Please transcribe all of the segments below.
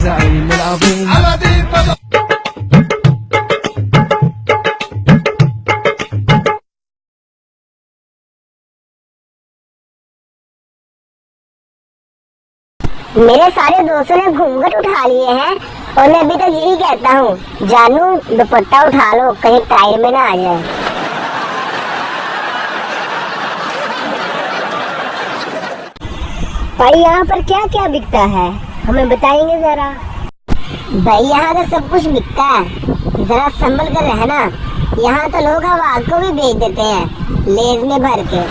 मेरे सारे दोस्तों ने घूंघट उठा लिए हैं और मैं अभी तक यही कहता हूँ, जानू दुपट्टा उठा लो, कहीं टाइम में ना आ जाए। भाई यहाँ पर क्या क्या बिकता है, हमें बताएंगे जरा। भाई यहाँ तो सब कुछ बिकता है, जरा संभल कर रहना। यहाँ तो लोग हवा को भी बेच देते हैं लेज में भर के।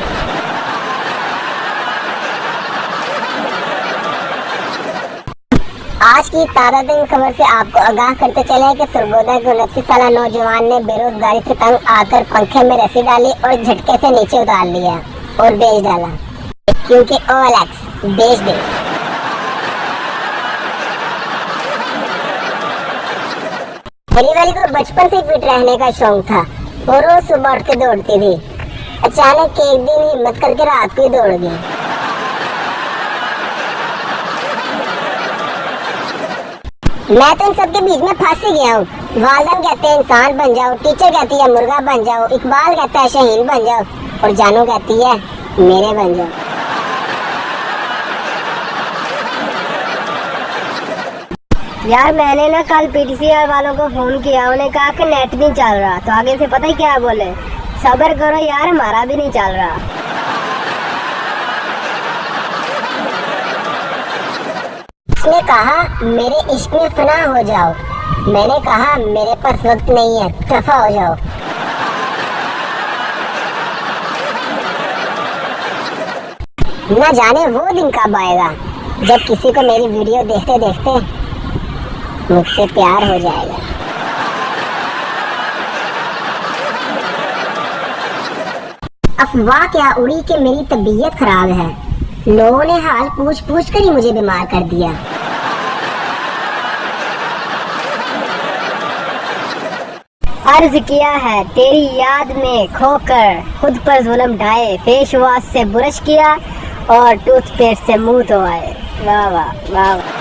आज की ताज़ा खबर से आपको आगाह करते चले कि सरगोदा के 29 साल नौजवान ने बेरोजगारी से तंग आकर पंखे में रस्सी डाली और झटके से नीचे उतार लिया और बेच डाला, क्योंकि OLX बेच दे। मेरी वाली को बचपन से फिट रहने का शौक था और रोज सुबह उठ के दौड़ती थी। अचानक एक दिन हिम्मत करके रात को ही दौड़ गई। मैं तो इन सबके बीच में फंस ही गया हूँ। वालदान कहते हैं इंसान बन जाओ, टीचर कहती है मुर्गा बन जाओ, इकबाल कहता है शहीन बन जाओ और जानू कहती है मेरे बन जाओ। यार मैंने ना कल PTCR वालों को फोन किया, उन्हें कहा कि नेट नहीं चल रहा, तो आगे से पता ही क्या बोले, सब्र करो यार हमारा भी नहीं चल रहा। उसने कहा मेरे इश्क में फना हो जाओ, मैंने कहा मेरे पास वक्त नहीं है, खफा हो जाओ। न जाने वो दिन कब आएगा जब किसी को मेरी वीडियो देखते देखते मुझसे प्यार हो जाएगा। अफवाह क्या उड़ी कि मेरी तबीयत खराब है, लोगों ने हाल पूछ पूछ कर ही मुझे बीमार कर दिया। अर्ज किया है तेरी याद में खोकर, खुद पर जुल्म ढाए, फेस वॉश से ब्रश किया और टूथपेस्ट से मुंह धोए। वाह वाह वाह।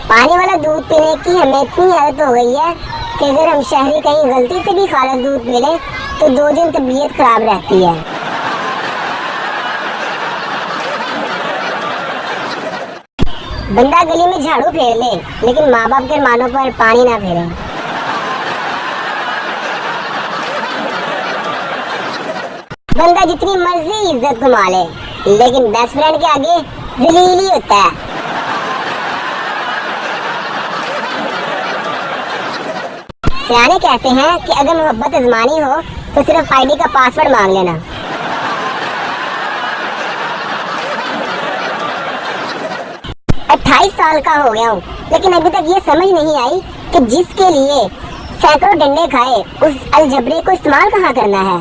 पानी वाला दूध पीने की हमें इतनी आदत हो गई है कि अगर हम शहरी कहीं गलती से भी खालिस दूध पी लें तो 2 दिन तबीयत खराब रहती है। बंदा गली में झाड़ू फेर ले लेकिन माँ बाप के मानों पर पानी ना फेरे। बंदा जितनी मर्जी इज्जत कमा ले लेकिन बेस्ट फ्रेंड के आगे जलील ही होता है। सियाने कहते हैं कि अगर मोहब्बत आजमानी हो तो सिर्फ ID का पासवर्ड मांग लेना। मैं 28 साल का हो गया हूँ लेकिन अभी तक ये समझ नहीं आई कि जिसके लिए सैकड़ों डंडे खाए उस अलजबरे को इस्तेमाल कहाँ करना है।